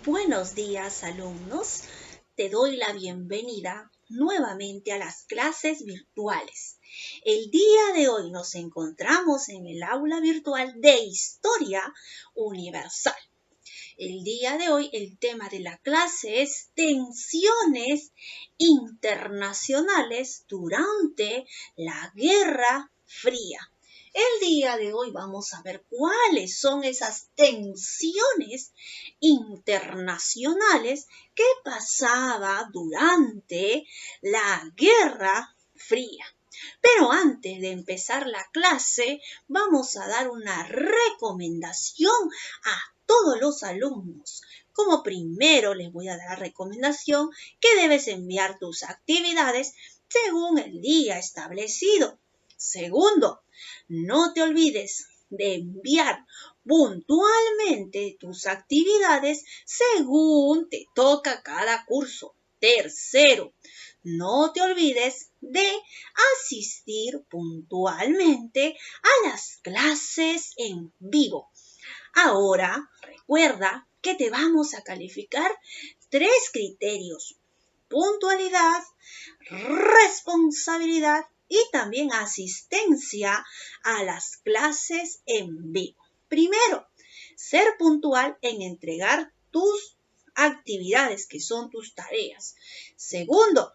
Buenos días, alumnos. Te doy la bienvenida nuevamente a las clases virtuales. El día de hoy nos encontramos en el aula virtual de Historia Universal. El día de hoy el tema de la clase es tensiones internacionales durante la Guerra Fría. El día de hoy vamos a ver cuáles son esas tensiones internacionales que pasaba durante la Guerra Fría. Pero antes de empezar la clase, vamos a dar una recomendación a todos los alumnos. Como primero les voy a dar la recomendación que debes enviar tus actividades según el día establecido. Segundo, no te olvides de enviar puntualmente tus actividades según te toca cada curso. Tercero, no te olvides de asistir puntualmente a las clases en vivo. Ahora, recuerda que te vamos a calificar 3 criterios: puntualidad, responsabilidad y también asistencia a las clases en vivo. Primero, ser puntual en entregar tus actividades, que son tus tareas. Segundo,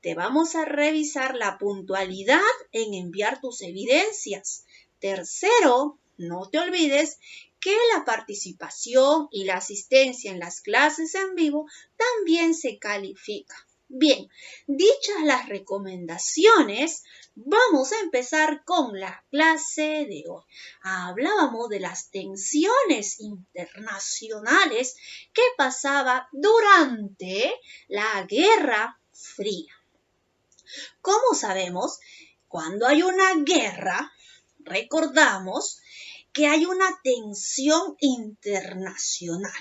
te vamos a revisar la puntualidad en enviar tus evidencias. Tercero, no te olvides que la participación y la asistencia en las clases en vivo también se califica. Bien, dichas las recomendaciones, vamos a empezar con la clase de hoy. Hablábamos de las tensiones internacionales que pasaba durante la Guerra Fría. Como sabemos, cuando hay una guerra, recordamos que hay una tensión internacional,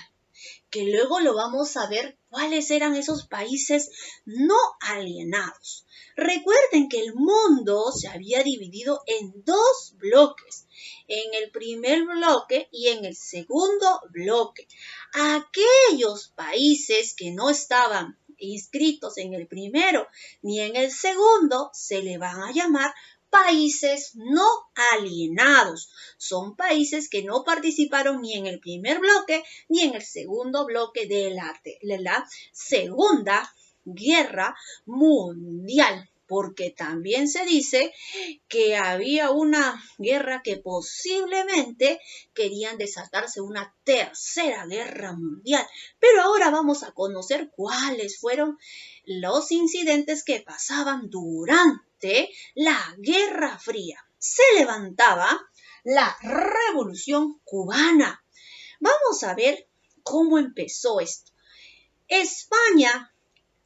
que luego lo vamos a ver cuáles eran esos países no alienados. Recuerden que el mundo se había dividido en 2 bloques, en el primer bloque y en el segundo bloque. Aquellos países que no estaban inscritos en el primero ni en el segundo se le van a llamar países no alienados. Son países que no participaron ni en el primer bloque ni en el segundo bloque de la Segunda Guerra Mundial, porque también se dice que había una guerra que posiblemente querían desatarse una tercera guerra mundial. Pero ahora vamos a conocer cuáles fueron los incidentes que pasaban durante la Guerra Fría. Se levantaba la Revolución Cubana. Vamos a ver cómo empezó esto. España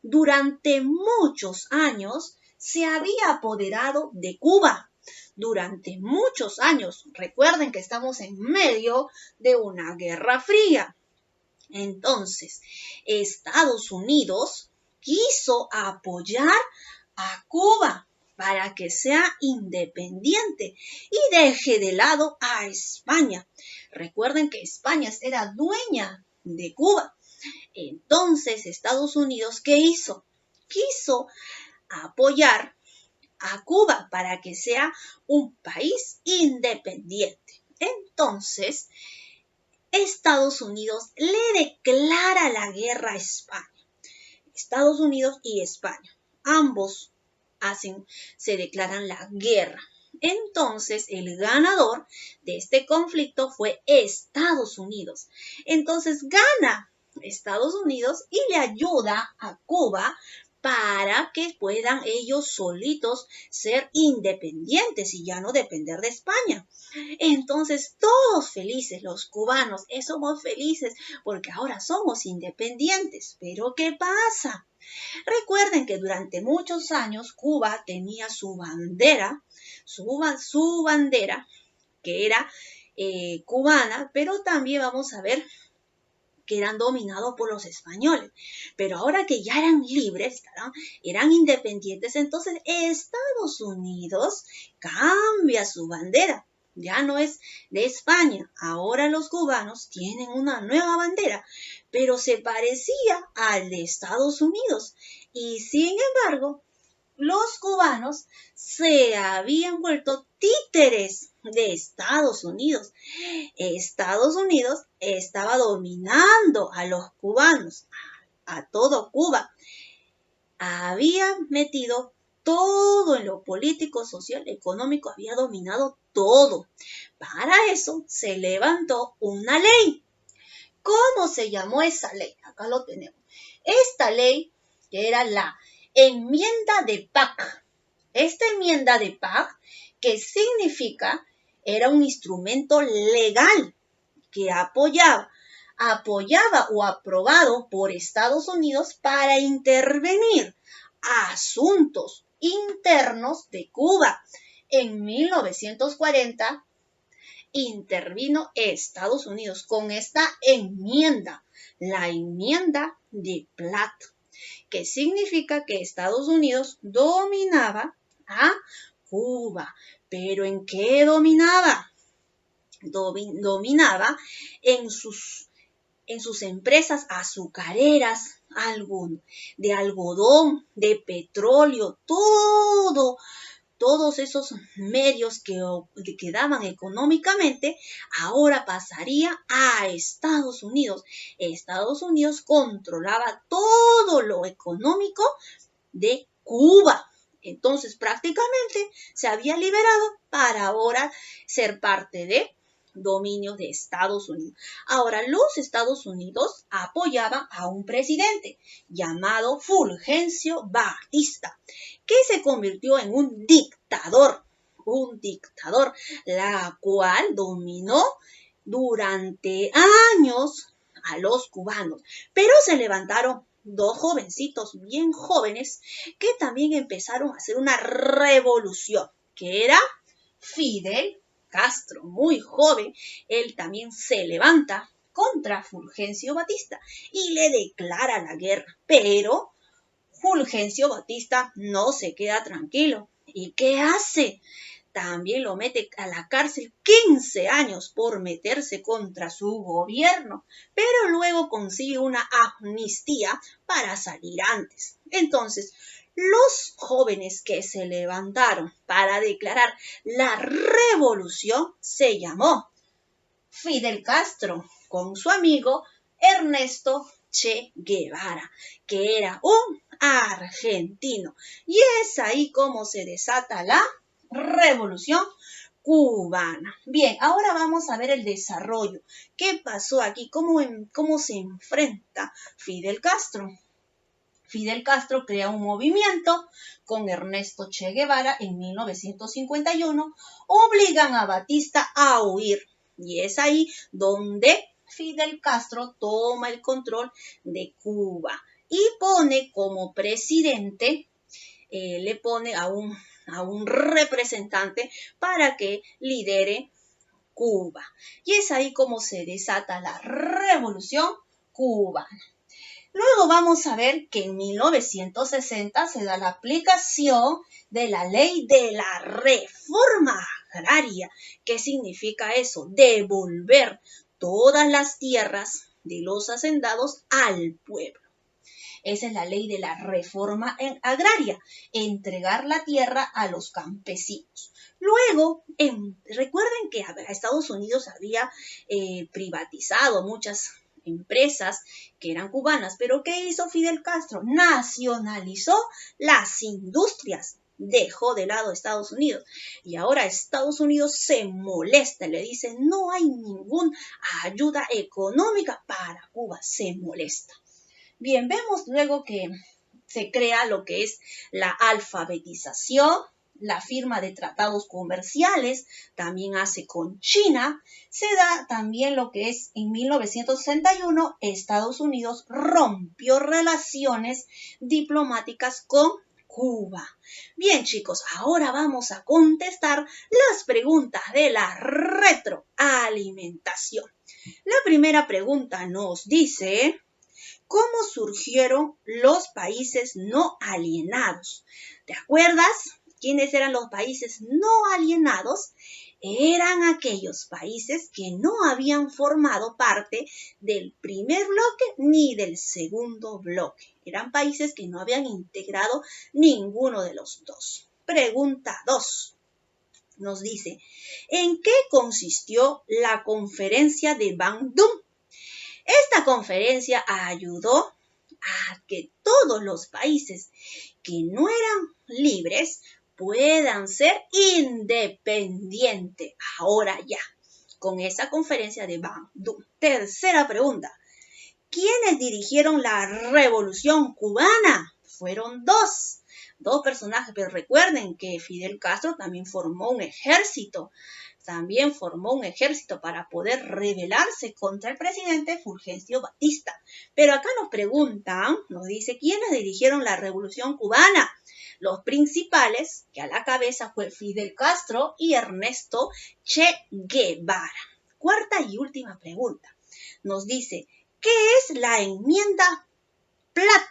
durante muchos años se había apoderado de Cuba. Durante muchos años. Recuerden que estamos en medio de una Guerra Fría. Entonces, Estados Unidos quiso apoyar a Cuba para que sea independiente y deje de lado a España. Recuerden que España era dueña de Cuba. Entonces, Estados Unidos, ¿qué hizo? Quiso apoyar a Cuba para que sea un país independiente. Entonces, Estados Unidos le declara la guerra a España. Estados Unidos y España, ambos se declaran la guerra. Entonces, el ganador de este conflicto fue Estados Unidos. Entonces, gana Estados Unidos y le ayuda a Cuba para que puedan ellos solitos ser independientes y ya no depender de España. Entonces, todos felices, los cubanos, somos felices porque ahora somos independientes. Pero, ¿qué pasa? Recuerden que durante muchos años Cuba tenía su bandera, que era cubana, pero también vamos a ver que eran dominados por los españoles. Pero ahora que ya eran libres, eran independientes, entonces Estados Unidos cambia su bandera. ya no es de España. Ahora los cubanos tienen una nueva bandera, pero se parecía al de Estados Unidos. Y sin embargo, los cubanos se habían vuelto títeres de Estados Unidos. Estados Unidos estaba dominando a los cubanos, a todo Cuba. Había metido todo en lo político, social, económico, había dominado todo. Para eso se levantó una ley. ¿Cómo se llamó esa ley? Acá lo tenemos. Esta ley, que era la enmienda de PAC. Esta enmienda de PAC, que significa, era un instrumento legal que apoyaba o aprobado por Estados Unidos para intervenir asuntos internos de Cuba. En 1940 intervino Estados Unidos con esta enmienda, la enmienda de Platt, que significa que Estados Unidos dominaba a Cuba. ¿Pero en qué dominaba? Dominaba en sus empresas azucareras, de algodón, de petróleo, todos esos medios que daban económicamente, ahora pasaría a Estados Unidos. Estados Unidos controlaba todo lo económico de Cuba. Entonces, prácticamente se había liberado para ahora ser parte de dominio de Estados Unidos. Ahora, los Estados Unidos apoyaban a un presidente llamado Fulgencio Batista, que se convirtió en un dictador, la cual dominó durante años a los cubanos. Pero se levantaron dos jovencitos bien jóvenes que también empezaron a hacer una revolución, que era Fidel Castro, muy joven. Él también se levanta contra Fulgencio Batista y le declara la guerra, pero Fulgencio Batista no se queda tranquilo. ¿Y qué hace? También lo mete a la cárcel 15 años por meterse contra su gobierno, pero luego consigue una amnistía para salir antes. Entonces, los jóvenes que se levantaron para declarar la revolución se llamó Fidel Castro con su amigo Ernesto Che Guevara, que era un argentino. Y es ahí como se desata la revolución cubana. Bien, ahora vamos a ver el desarrollo. ¿Qué pasó aquí? ¿Cómo se enfrenta Fidel Castro? Fidel Castro crea un movimiento con Ernesto Che Guevara en 1951, obligan a Batista a huir. Y es ahí donde Fidel Castro toma el control de Cuba y pone como presidente, le pone a un representante para que lidere Cuba. Y es ahí como se desata la revolución cubana. Luego vamos a ver que en 1960 se da la aplicación de la ley de la reforma agraria. ¿Qué significa eso? Devolver todas las tierras de los hacendados al pueblo. Esa es la ley de la reforma agraria, entregar la tierra a los campesinos. Luego, recuerden que Estados Unidos había privatizado muchas empresas que eran cubanas, pero ¿qué hizo Fidel Castro? Nacionalizó las industrias, dejó de lado a Estados Unidos y ahora Estados Unidos se molesta, le dice no hay ninguna ayuda económica para Cuba, se molesta. Bien, vemos luego que se crea lo que es la alfabetización, la firma de tratados comerciales, también hace con China. Se da también lo que es en 1961, Estados Unidos rompió relaciones diplomáticas con Cuba. Bien, chicos, ahora vamos a contestar las preguntas de la retroalimentación. La primera pregunta nos dice: ¿cómo surgieron los países no alienados? ¿Te acuerdas quiénes eran los países no alienados? eran aquellos países que no habían formado parte del primer bloque ni del segundo bloque. Eran países que no habían integrado ninguno de los dos. Pregunta 2. Nos dice, ¿en qué consistió la conferencia de Bandung? Esta conferencia ayudó a que todos los países que no eran libres puedan ser independientes. Ahora ya, con esa conferencia de Bandung. Tercera pregunta. ¿Quiénes dirigieron la revolución cubana? Fueron dos personajes, pero recuerden que Fidel Castro también formó un ejército. También formó un ejército para poder rebelarse contra el presidente Fulgencio Batista. Pero acá nos preguntan, nos dice, ¿quiénes dirigieron la revolución cubana? Los principales, que a la cabeza fue Fidel Castro y Ernesto Che Guevara. Cuarta y última pregunta. Nos dice, ¿qué es la enmienda Platt?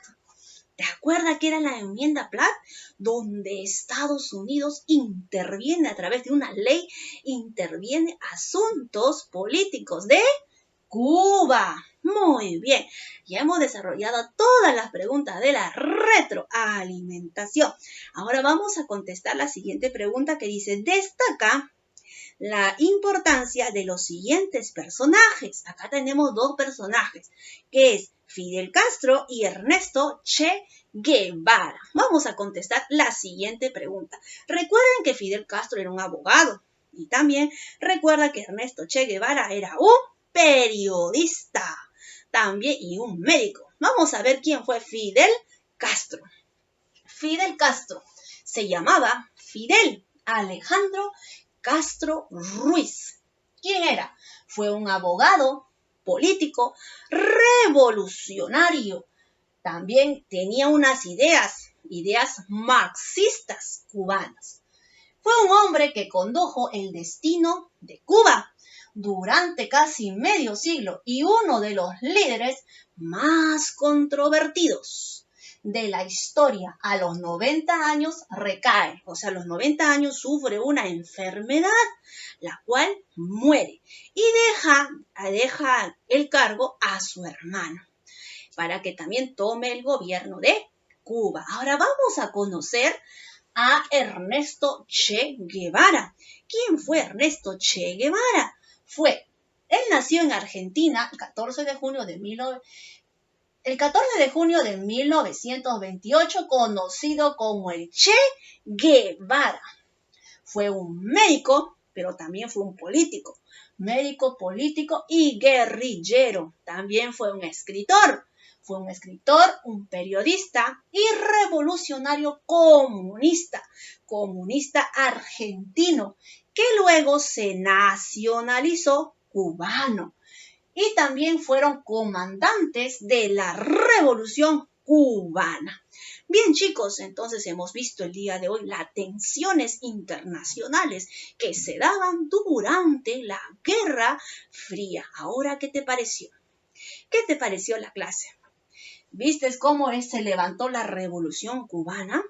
¿Te acuerdas que era la enmienda Platt? Donde Estados Unidos interviene a través de una ley, interviene asuntos políticos de Cuba. Muy bien, ya hemos desarrollado todas las preguntas de la retroalimentación. Ahora vamos a contestar la siguiente pregunta que dice, destaca la importancia de los siguientes personajes. Acá tenemos dos personajes, que es Fidel Castro y Ernesto Che Guevara. Vamos a contestar la siguiente pregunta. Recuerden que Fidel Castro era un abogado y también recuerda que Ernesto Che Guevara era un periodista también y un médico. Vamos a ver quién fue Fidel Castro. Fidel Castro se llamaba Fidel Alejandro Castro Ruiz. ¿Quién era? Fue un abogado, político, revolucionario. También tenía unas ideas marxistas cubanas. Fue un hombre que condujo el destino de Cuba durante casi medio siglo y uno de los líderes más controvertidos de la historia. A los 90 años recae, o sea, a los 90 años sufre una enfermedad, la cual muere y deja el cargo a su hermano para que también tome el gobierno de Cuba. Ahora vamos a conocer a Ernesto Che Guevara. ¿Quién fue Ernesto Che Guevara? Él nació en Argentina el 14 de junio de 1928, conocido como el Che Guevara. Fue un médico, pero también fue un político. Médico, político y guerrillero. También fue un escritor. Fue un escritor, un periodista y revolucionario comunista argentino, que luego se nacionalizó cubano. Y también fueron comandantes de la Revolución Cubana. Bien, chicos, entonces hemos visto el día de hoy las tensiones internacionales que se daban durante la Guerra Fría. Ahora, ¿qué te pareció? ¿Qué te pareció la clase? ¿Viste cómo se levantó la Revolución Cubana?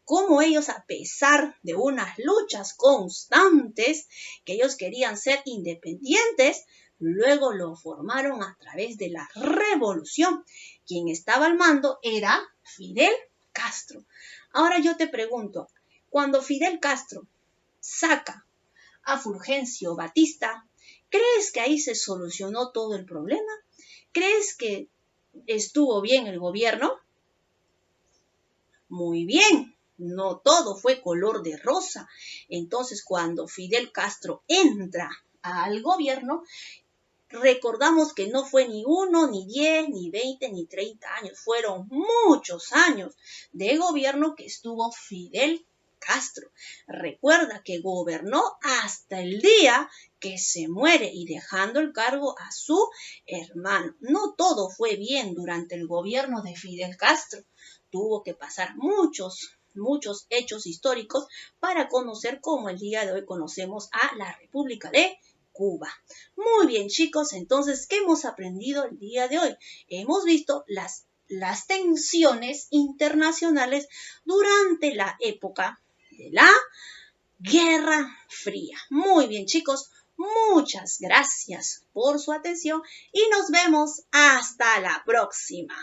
Cómo ellos, a pesar de unas luchas constantes, que ellos querían ser independientes, luego lo formaron a través de la revolución. Quien estaba al mando era Fidel Castro. Ahora yo te pregunto, cuando Fidel Castro saca a Fulgencio Batista, ¿crees que ahí se solucionó todo el problema? ¿Crees que estuvo bien el gobierno? Muy bien, no todo fue color de rosa. Entonces, cuando Fidel Castro entra al gobierno, recordamos que no fue ni 1, ni 10, ni 20, ni 30 años. Fueron muchos años de gobierno que estuvo Fidel Castro. Recuerda que gobernó hasta el día que se muere y dejando el cargo a su hermano. No todo fue bien durante el gobierno de Fidel Castro. Tuvo que pasar muchos hechos históricos para conocer cómo el día de hoy conocemos a la República de Cuba. Muy bien, chicos, entonces, ¿qué hemos aprendido el día de hoy? Hemos visto las tensiones internacionales durante la época de la Guerra Fría. Muy bien, chicos. Muchas gracias por su atención y nos vemos hasta la próxima.